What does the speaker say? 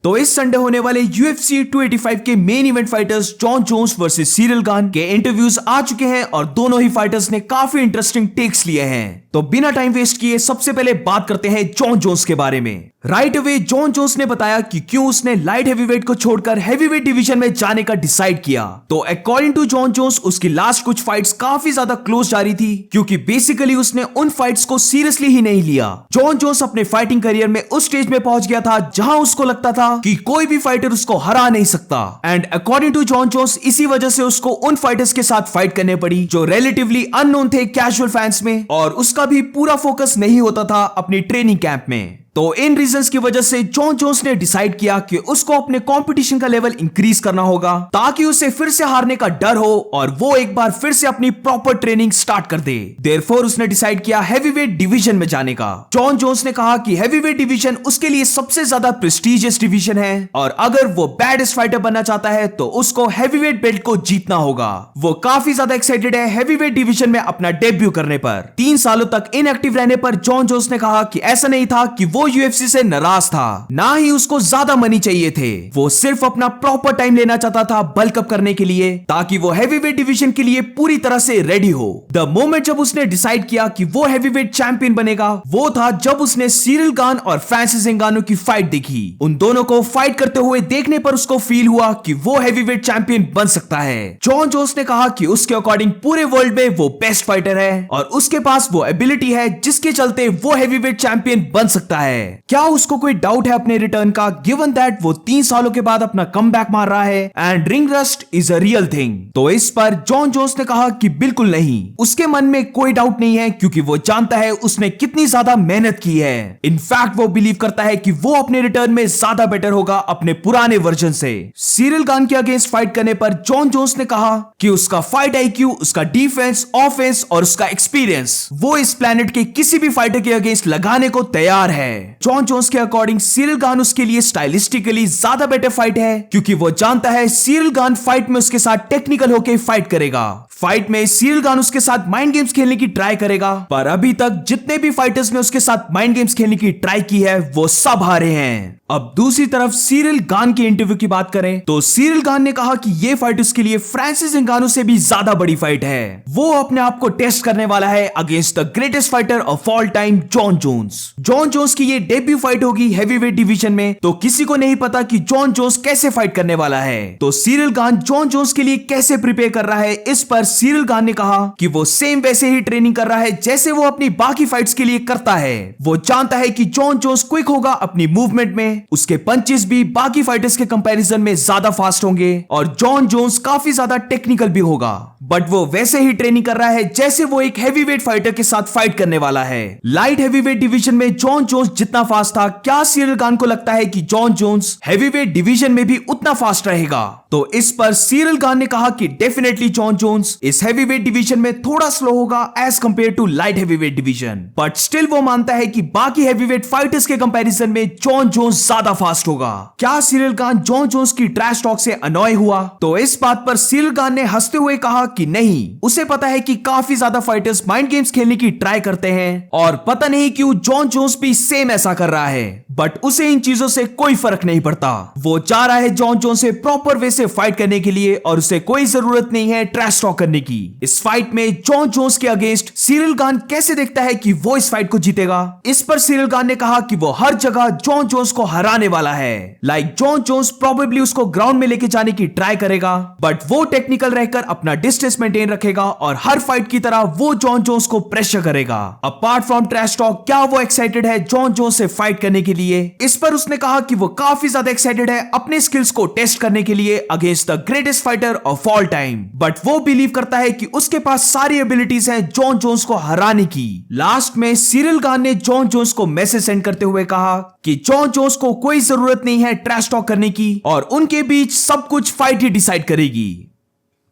तो इस संडे होने वाले UFC 285 के main event fighters Jon Jones versus Ciryl Gane के इंटरव्यूज आ चुके हैं और दोनों ही फाइटर्स ने काफी इंटरेस्टिंग टेक्स लिए हैं। तो बिना टाइम वेस्ट किए सबसे पहले बात करते हैं जॉन जोन्स के बारे में। राइट अवे जॉन जोन्स ने बताया कि क्यों उसने लाइट हैवीवेट को छोड़कर हैवीवेट डिवीजन में जाने का डिसाइड किया। तो अकॉर्डिंग टू जॉन जोन्स उसकी लास्ट कुछ फाइट्स काफी ज्यादा क्लोज जा रही थी, क्योंकि बेसिकली उसने उन फाइट्स को सीरियसली ही नहीं लिया। जॉन जोन्स अपने फाइटिंग करियर में उस स्टेज में पहुंच गया था जहां उसको लगता था कि कोई भी फाइटर उसको हरा नहीं सकता। And according to Jon Jones इसी वजह से उसको उन फाइटर्स के साथ फाइट करने पड़ी जो रिलेटिवली अननोन थे कैजुअल फैंस में, और उसका भी पूरा फोकस नहीं होता था अपनी ट्रेनिंग कैंप में। तो इन रीजंस की वजह से जॉन जोन्स ने डिसाइड किया कि उसको अपने कंपटीशन का लेवल इंक्रीज करना होगा ताकि उसे फिर से हारने का डर हो और वो एक बार फिर से अपनी प्रॉपर ट्रेनिंग स्टार्ट कर दे। देयरफॉर उसने डिसाइड किया हैवीवेट डिवीजन में जाने का। जॉन जोन्स ने कहा कि हैवीवेट डिवीजन उसके लिए सबसे ज्यादा प्रेस्टिजियस डिवीजन है और अगर वो बैडेस्ट फाइटर बनना चाहता है तो उसको हैवीवेट बेल्ट को जीतना होगा। वो काफी ज्यादा एक्साइटेड है हैवीवेट डिवीजन में अपना डेब्यू करने पर। 3 सालों तक इनएक्टिव रहने पर जॉन जोन्स ने कहा कि ऐसा नहीं था कि वो यूएफसी से नाराज था, ना ही उसको ज्यादा मनी चाहिए थे। वो सिर्फ अपना प्रॉपर टाइम लेना चाहता था बल्क अप करने के लिए ताकि वो हैवीवेट डिवीजन के लिए पूरी तरह से रेडी हो। द मोमेंट जब उसने डिसाइड किया कि वो हैवीवेट चैंपियन बनेगा वो था जब उसने सिरिल गान और फ्रांसिस एंगानो की फाइट देखी। उन दोनों को फाइट करते हुए देखने पर उसको फील हुआ कि वो हैवीवेट चैंपियन बन सकता है। जॉन जोन्स ने कहा कि उसके अकॉर्डिंग पूरे वर्ल्ड में वो बेस्ट फाइटर है और उसके पास वो एबिलिटी है जिसके चलते वो हैवीवेट चैंपियन बन सकता है। क्या उसको कोई डाउट है अपने रिटर्न का, गिवन दैट वो 3 सालों के बाद अपना कमबैक मार रहा है and ring rust is a real thing? तो इस पर जॉन जोन्स ने कहा कि बिल्कुल नहीं, उसके मन में कोई डाउट नहीं है क्योंकि वो जानता है उसने कितनी ज्यादा मेहनत की है। इनफैक्ट वो बिलीव करता है कि वो अपने रिटर्न में ज्यादा बेटर होगा अपने पुराने वर्जन से। सिरिल गान के अगेंस्ट फाइट करने पर जॉन जोन्स ने कहा कि उसका फाइट आईक्यू, उसका डिफेंस, ऑफेंस और उसका एक्सपीरियंस वो इस प्लेनेट के किसी भी फाइटर के अगेंस्ट लगाने को तैयार है। जॉन जोन्स के अकॉर्डिंग सिरिल गान उसके लिए स्टाइलिस्टिकली ज्यादा बेटर फाइट है क्योंकि वो जानता है सिरिल गान फाइट में उसके साथ टेक्निकल होकर फाइट करेगा। फाइट में सिरिल गान उसके साथ माइंड गेम्स खेलने की ट्राई करेगा, पर अभी तक जितने भी फाइटर्स ने उसके साथ माइंड गेम्स खेलने की ट्राई की है वो सब हारे हैं। अब दूसरी तरफ सिरिल गान के इंटरव्यू की बात करें तो सिरिल गान ने कहा कि ये फाइट उसके लिए फ्रांसिस एंगानो से भी ज्यादा बड़ी फाइट है। वो अपने आप को टेस्ट करने वाला है against the greatest fighter of all time Jon Jones. Jon Jones की ये डेब्यू फाइट होगी हैवीवेट डिवीजन में, तो किसी को नहीं पता कि जॉन जोन्स कैसे फाइट करने वाला है। तो सिरिल गान जॉन जोन्स के लिए कैसे प्रिपेयर कर रहा है इस पर सिरिल गान ने कहा कि वो सेम वैसे ही ट्रेनिंग कर रहा है जैसे वो अपनी बाकी फाइट्स के लिए करता है। वो जानता है कि जॉन जोन्स क्विक होगा अपनी मूवमेंट में, उसके पंचेस भी बाकी फाइटर्स के कंपैरिजन में ज्यादा फास्ट होंगे और जॉन जोन्स काफी ज्यादा टेक्निकल भी होगा, बट वो वैसे ही ट्रेनिंग कर रहा है जैसे वो एक हैवीवेट फाइटर के साथ फाइट करने वाला है। लाइट हैवीवेट डिवीजन में जॉन जोन्स जितना फास्ट था, क्या सिरिल गान को लगता है कि जॉन जोन्स हैवीवेट डिवीजन में भी उतना फास्ट रहेगा? तो इस पर सिरिल गान ने कहा कि डेफिनेटली जॉन जोन्स इस हैवीवेट डिवीजन में थोड़ा स्लो होगा as compared to light heavyweight division, but still वो मानता है कि बाकी हैवीवेट फाइटर्स के कंपैरिजन में जॉन जोन्स ज्यादा फास्ट होगा। क्या सिरिल गान जॉन जोन्स की ट्रैश टॉक से अनॉय हुआ? तो इस बात पर सिरिल गान ने हंसते हुए कहा कि नहीं, उसे पता है कि काफी ज्यादा फाइटर्स माइंड गेम्स खेलने की ट्राई करते हैं और पता नहीं क्यों जॉन जोन्स भी सेम ऐसा कर रहा है, बट उसे इन चीजों से कोई फर्क नहीं पड़ता। वो चाह रहा है जॉन जोन्स से प्रॉपर वे से फाइट करने के लिए और उसे कोई जरूरत नहीं है ट्रैश टॉक करने की। इस फाइट में जॉन जोन्स के अगेंस्ट सिरिल गान कैसे देखता है कि वो इस फाइट को जीतेगा? इस पर सिरिल गान ने कहा कि वो हर जगह जॉन जोन्स को हराने वाला है। लाइक जॉन जोन्स प्रोबेबली उसको ग्राउंड में लेके जाने की ट्राई करेगा, बट वो टेक्निकल रहकर अपना डिस्टेंस मेंटेन रखेगा और हर फाइट की तरह वो जॉन जोन्स को प्रेशर करेगा। अपार्ट फ्रॉम ट्रैश टॉक, क्या वो एक्साइटेड है जॉन जोन्स से फाइट करने के लिए? इस पर उसने कहा कि वो काफी ज्यादा एक्साइटेड है अपने स्किल्स को टेस्ट करने के लिए against the greatest fighter of all time, but वो बिलीव करता है कि उसके पास सारी एबिलिटीज हैं जॉन जोन्स को हराने की। लास्ट में सिरिल गान ने जॉन जोन्स को मैसेज सेंड करते हुए कहा कि जॉन जोन्स को कोई जरूरत नहीं है ट्रैश टॉक करने की और उनके बीच सब कुछ फाइट ही डिसाइड करेगी।